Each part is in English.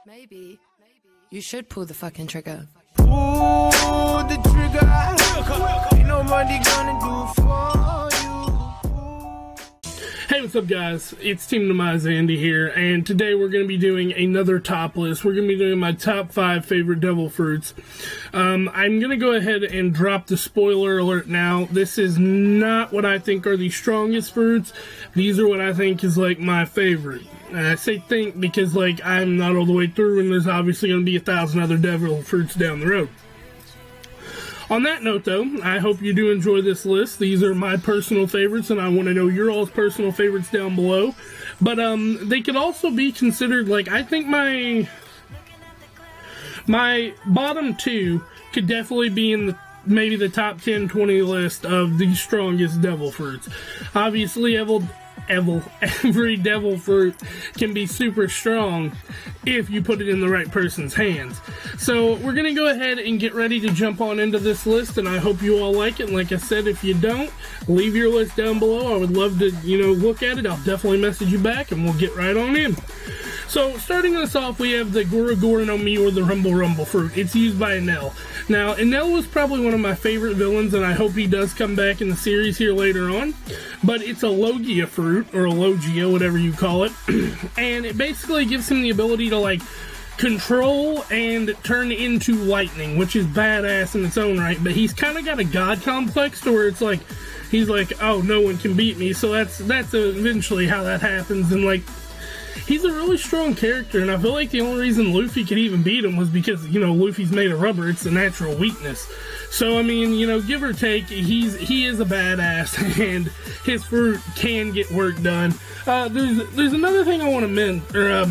Maybe you should pull the fucking trigger. Pull the trigger. Ain't nobody gonna do for you. Hey, what's up, guys? It's TeamDemise Andy here, and today we're going to be doing another top list. We're going to be doing my top 5 favorite devil fruits. I'm going to go ahead and drop the spoiler alert now. This is not what I think are the strongest fruits. These are what I think is, like, my favorite. And I say think because, like, I'm not all the way through, and there's obviously going to be 1,000 other devil fruits down the road. On that note, though, I hope you do enjoy this list. These are my personal favorites, and I want to know your all's personal favorites down below. But they could also be considered, like, I think my bottom 2 could definitely be in maybe the top 10, 20 list of the strongest devil fruits. Obviously, every devil fruit can be super strong if you put it in the right person's hands. So we're going to go ahead and get ready to jump on into this list, and I hope you all like it. And like I said, if you don't, leave your list down below. I would love to, look at it. I'll definitely message you back, and we'll get right on in. So, starting us off, we have the Gura Gura no Mi, or the Rumble Rumble fruit. It's used by Enel. Now, Enel was probably one of my favorite villains, and I hope he does come back in the series here later on. But it's a Logia fruit, or a Logia, whatever you call it. And it basically gives him the ability to, like, control and turn into lightning, which is badass in its own right. But he's kind of got a god complex to where it's like, he's like, oh, no one can beat me. So that's eventually how that happens, and, like, he's a really strong character, and I feel like the only reason Luffy could even beat him was because, Luffy's made of rubber. It's a natural weakness. So, I mean, give or take, he is a badass, and his fruit can get work done. There's another thing I want to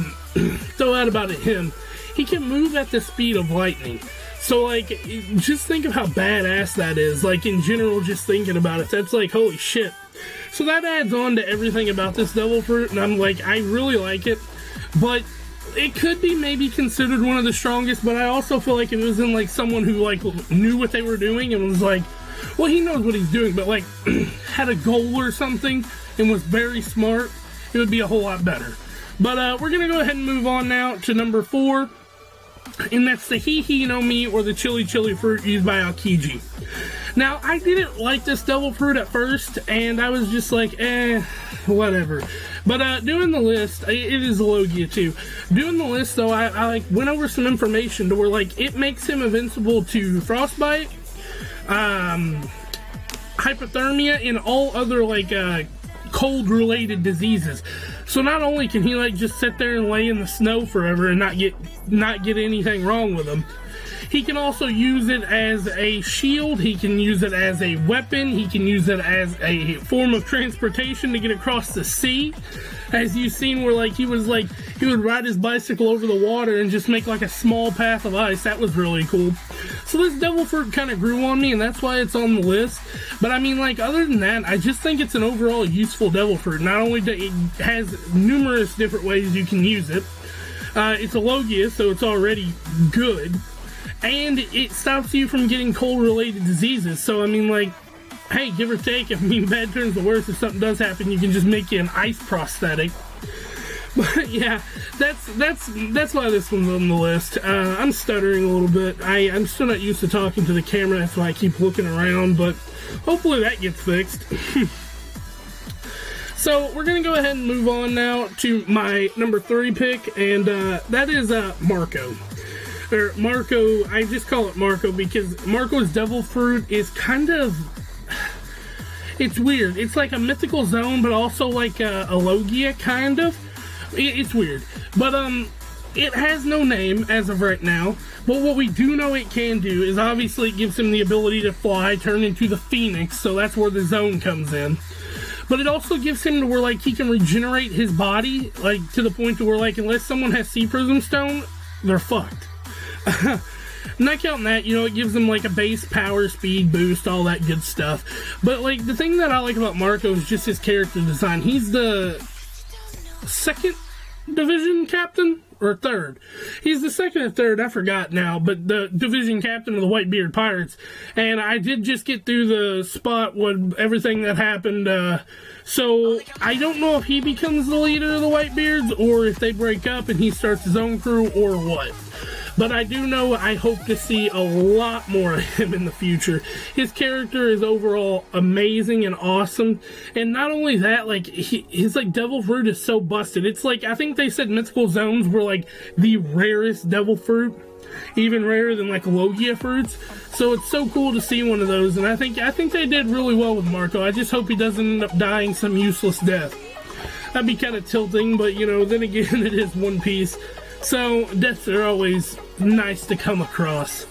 throw out about him. He can move at the speed of lightning. So, like, just think of how badass that is. Like, in general, just thinking about it, that's like, holy shit. So that adds on to everything about this devil fruit, and I'm like, I really like it, but it could be maybe considered one of the strongest, but I also feel like if it was in, like, someone who, like, knew what they were doing and was like, well, he knows what he's doing, but, like, had a goal or something and was very smart, it would be a whole lot better. But we're going to go ahead and move on now to number 4, and that's the Hi no Mi, or the Chili Chili fruit used by Aokiji. Now, I didn't like this devil fruit at first, and I was just like, whatever. But doing the list, it is a Logia too. Doing the list, though, I like went over some information to where, like, it makes him invincible to frostbite, hypothermia, and all other, like, cold-related diseases. So not only can he, like, just sit there and lay in the snow forever and not get anything wrong with him, he can also use it as a shield, he can use it as a weapon, he can use it as a form of transportation to get across the sea. As you've seen where, like, he would ride his bicycle over the water and just make, like, a small path of ice. That was really cool. So this devil fruit kind of grew on me, and that's why it's on the list. But I mean, like, other than that, I just think it's an overall useful devil fruit. Not only does it has numerous different ways you can use it, it's a Logia, so it's already good. And it stops you from getting cold-related diseases. So, I mean, like, hey, give or take, bad turns the worst. If something does happen, you can just make you an ice prosthetic. But, yeah, that's why this one's on the list. I'm stuttering a little bit. I'm still not used to talking to the camera. That's why I keep looking around. But hopefully that gets fixed. So, we're going to go ahead and move on now to my number 3 pick. And that is Marco. Or Marco, I just call it Marco because Marco's devil fruit is kind of, it's weird. It's like a mythical zone, but also like a Logia, kind of. It's weird. But, it has no name as of right now. But what we do know it can do is obviously it gives him the ability to fly, turn into the Phoenix, so that's where the zone comes in. But it also gives him to where, like, he can regenerate his body, like, to the point to where, like, unless someone has Sea Prism Stone, they're fucked. Not counting that, it gives them, like, a base power, speed boost, all that good stuff. But, like, the thing that I like about Marco is just his character design. He's the 2nd Division captain, or third. He's the second or third, I forgot now, but the division captain of the Whitebeard Pirates. And I did just get through the spot with everything that happened, so I don't know if he becomes the leader of the Whitebeards, or if they break up and he starts his own crew, or what. But I do know I hope to see a lot more of him in the future. His character is overall amazing and awesome. And not only that, like, his, like, devil fruit is so busted. It's like, I think they said mythical zones were, like, the rarest devil fruit. Even rarer than, like, Logia fruits. So it's so cool to see one of those. And I think they did really well with Marco. I just hope he doesn't end up dying some useless death. That'd be kind of tilting, but, you know, then again, it is One Piece. So, deaths are always nice to come across.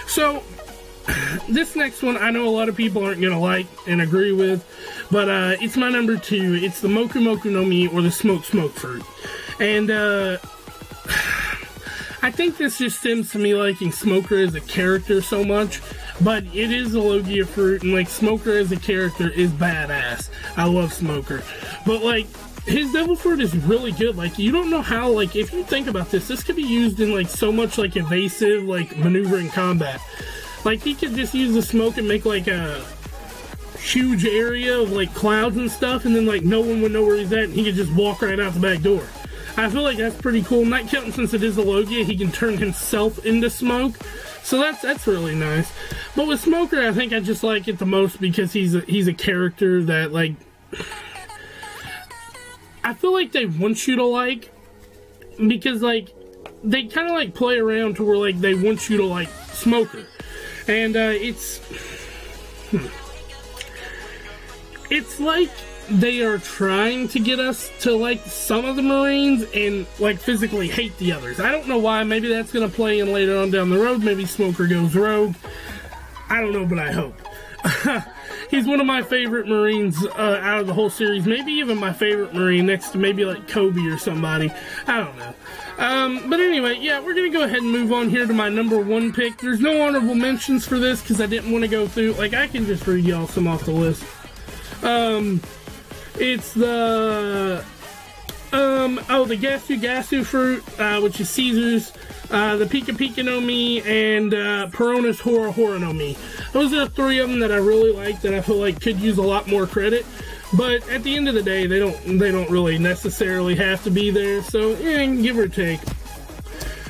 So, this next one, I know a lot of people aren't going to like and agree with, but it's my number 2. It's the Moku Moku no Mi, or the Smoke Fruit. And, I think this just stems to me liking Smoker as a character so much, but it is a Logia fruit, and, like, Smoker as a character is badass. I love Smoker. But, like, his devil fruit is really good. Like, you don't know how, like, if you think about this could be used in, like, so much, like, evasive, like, maneuvering combat. Like, he could just use the smoke and make, like, a huge area of, like, clouds and stuff, and then, like, no one would know where he's at, and he could just walk right out the back door. I feel like that's pretty cool. Not counting since it is a Logia, he can turn himself into smoke. So that's really nice. But with Smoker, I think I just like it the most because he's a character that, like, I feel like they want you to like, because, like, they kind of, like, play around to where, like, they want you to like Smoker. And it's like they are trying to get us to like some of the Marines and, like, physically hate the others. I don't know why. Maybe that's going to play in later on down the road. Maybe Smoker goes rogue. I don't know, but I hope. He's one of my favorite Marines out of the whole series. Maybe even my favorite Marine, next to maybe, like, Kobe or somebody. I don't know. But anyway, yeah, we're going to go ahead and move on here to my number 1 pick. There's no honorable mentions for this because I didn't want to go through. Like, I can just read y'all some off the list. It's the the Gasu fruit, which is Caesar's, the Pika Pika no Mi, and Perona's Hora Hora no Mi. Those are 3 of them that I really like, that I feel like could use a lot more credit. But at the end of the day, they don't really necessarily have to be there. So, yeah, give or take.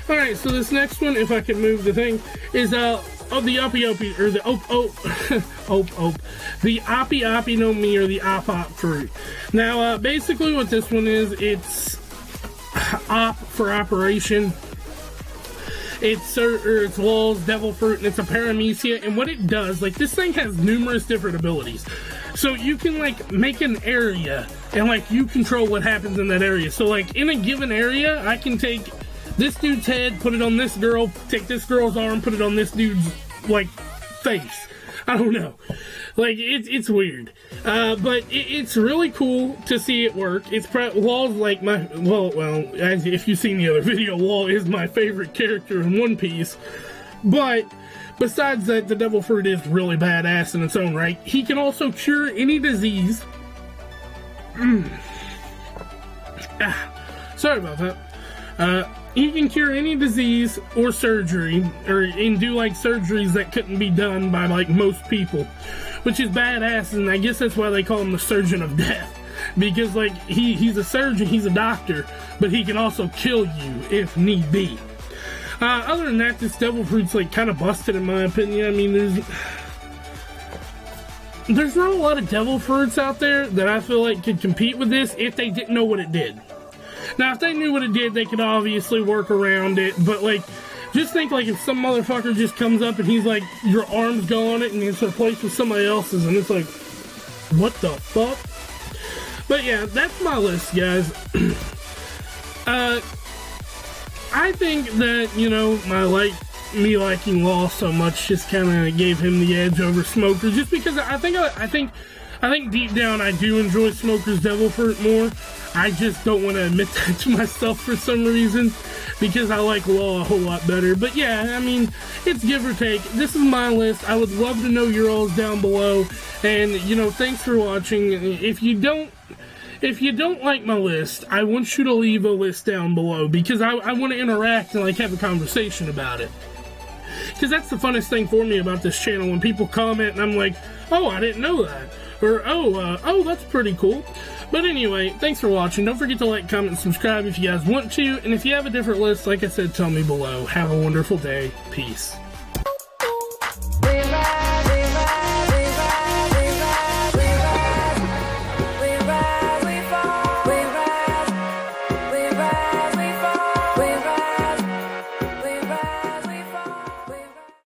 All right, so this next one, if I can move the thing, is the Opi, or the the Opi no Mi, or the Op fruit. Now, basically what this one is, it's Op for operation. It's Lul's devil fruit, and it's a paramecia. And what it does, like, this thing has numerous different abilities. So you can, like, make an area, and, like, you control what happens in that area. So, like, in a given area, I can take this dude's head, put it on this girl, take this girl's arm, put it on this dude's, like, face. I don't know. Like, it's weird. But it's really cool to see it work. Lul's like my, well, as if you've seen the other video, Lul is my favorite character in One Piece. But besides that, the devil fruit is really badass in its own right. He can also cure any disease. Sorry about that. He can cure any disease or surgery, and do, like, surgeries that couldn't be done by, like, most people, which is badass. And I guess that's why they call him the Surgeon of Death, because, like, he's a surgeon, he's a doctor, but he can also kill you if need be. Other than that, this devil fruit's, like, kind of busted in my opinion. I mean, there's not a lot of devil fruits out there that I feel like could compete with this if they didn't know what it did. Now, if they knew what it did, they could obviously work around it, but, like, just think, like, if some motherfucker just comes up and he's like, your arm's go on it, and it's replaced with somebody else's, and it's like, what the fuck? But yeah, that's my list, guys. I think that, you know, me liking Lul so much just kind of gave him the edge over Smoker, just because I think deep down I do enjoy Smoker's devil fruit more. I just don't want to admit that to myself for some reason, because I like Lul a whole lot better. But yeah, I mean, it's give or take. This is my list. I would love to know your all's down below. And, you know, thanks for watching. If you don't if you don't like my list, I want you to leave a list down below, because I want to interact and like have a conversation about it. Because that's the funnest thing for me about this channel, when people comment and I'm like, oh, I didn't know that. Or, oh, that's pretty cool. But anyway, thanks for watching. Don't forget to like, comment, and subscribe if you guys want to. And if you have a different list, like I said, tell me below. Have a wonderful day. Peace.